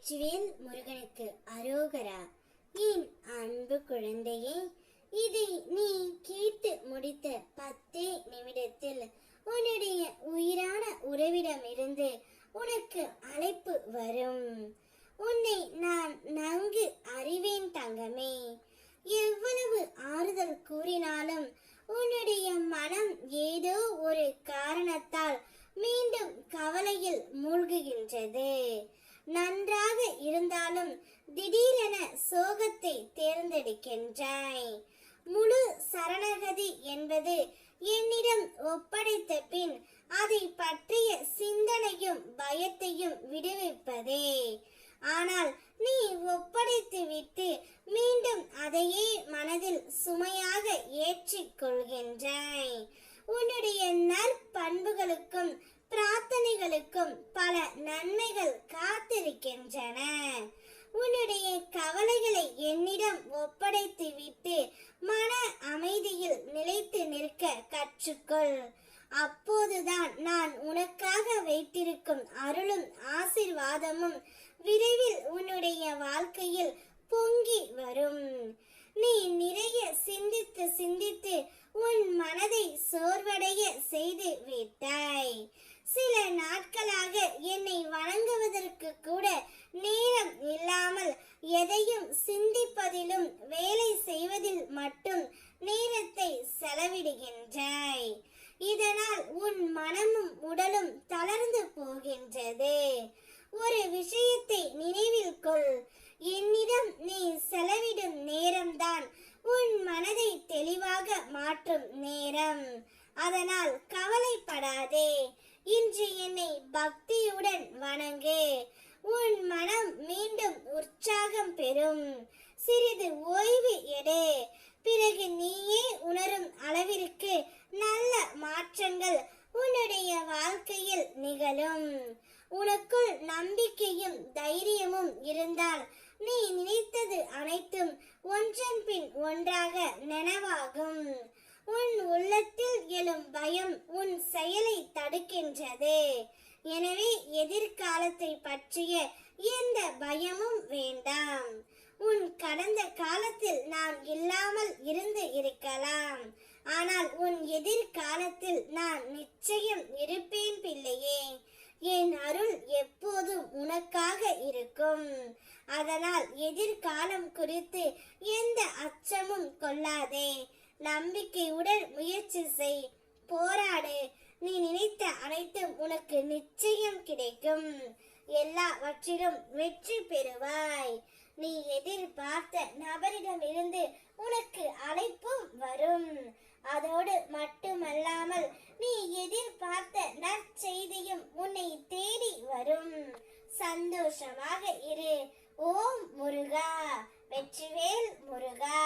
வெற்றிவேல் முருகனுக்கு அரோகரா. என் அன்பு குழந்தையே, இதை நீ கேட்டு முடித்த 10 நிமிடத்தில் உன்னுடைய உயிரான உறவிடமிருந்து உனக்கு அழைப்பு வரும். உன்னை நான் நன்கு அறிவேன் தங்கமே. எவ்வளவு ஆறுதல் கூறினாலும் உன்னுடைய மனம் ஏதோ ஒரு காரணத்தால் மீண்டும் கவலையில் மூழ்குகின்றது. நன்றாக இருந்தாலும் திடீரென சோகத்தை தேர்ந்தெடுக்கின்றாய். முழு சரணகதி என்பது என்னிடம் ஒப்படைத்த பின் அதை பற்றிய சிந்தனையும் பயத்தையும் விடுவிப்பதே. ஆனால் நீ ஒப்படைத்து விட்டு மீண்டும் அதையே மனதில் சுமையாக ஏற்றிக் கொள்கின்றாய். உன்னுடைய நற்பண்புகளுக்கும் பிரார்த்தனைகளுக்கும் பல நன்மைகள் காத்திருக்கின்றன. உன்னுடைய கவலைகளை என்னிடம் ஒப்படைத்து விட்டு மன அமைதியில் நிலைத்து நிற்க கற்றுக்கொள். அப்போதுதான் நான் உனக்காக வைத்திருக்கும் அருளும் ஆசீர்வாதமும் விரைவில் உன்னுடைய வாழ்க்கையில் பொங்கி வரும். நீ நிறைய சிந்தித்து சிந்தித்து உன் மனதை சோர்வடைய செய்து விட்டாய். சில நாட்களாக என்னை வணங்குவதற்கு கூட நேரம் இல்லாமல் எதையும் சிந்திப்பதிலும் வேலை செய்வதில் மட்டும் நேரத்தை செலவிடுகின்றாய். இதனால் உன் மனமும் உடலும் தளர்ந்து போகின்றது. ஒரு விஷயத்தை நினைவில் கொள். என்னிடம் நீ செலவிடும் நேரம்தான் உன் மனதை தெளிவாக மாற்றும் நேரம். அதனால் கவலைப்படாதே. இன்று என்னை பக்தியுடன் வணங்கு. உன் மனம் மீண்டும் உற்சாகம் பெறும். சிறிது ஓய்வு எடு. பிறகு நீயே உணரும் அளவிற்கு நல்ல மாற்றங்கள் உன்னுடைய வாழ்க்கையில் நிகழும். உனக்குள் நம்பிக்கையும் தைரியமும் இருந்தால் நீ நினைத்தது அனைத்தும் ஒன்றன் பின் ஒன்றாக நனவாகும். உன் உள்ளத்தில் எழும் பயம் உன் செயலை தடுக்கின்றது. எனவே எதிர்காலத்தை பற்றிய எந்த பயமும் வேண்டாம். உன் கடந்த காலத்தில் நான் இல்லாமல் இருந்து இருக்கலாம். ஆனால் உன் எதிர்காலத்தில் நான் நிச்சயம் இருப்பேன் பிள்ளையே. என் அருள் எப்போதும் உனக்காக இருக்கும். அதனால் எதிர்காலம் குறித்து எந்த அச்சமும் கொள்ளாதே. நம்பிக்கையுடன் முயற்சி செய், போராடு. நீ நினைத்த அனைத்தும் உனக்கு நிச்சயம் கிடைக்கும். எல்லாவற்றிலும் வெற்றி பெறுவாய். நீ எதிர்பார்த்த நபரிடமிருந்து உனக்கு அழைப்பும் வரும். அதோடு மட்டுமல்லாமல் நீ எதிர்பார்த்த நற்செய்தியும் உன்னை தேடி வரும். சந்தோஷமாக இரு. ஓம் முருகா. வெற்றிவேல் முருகா.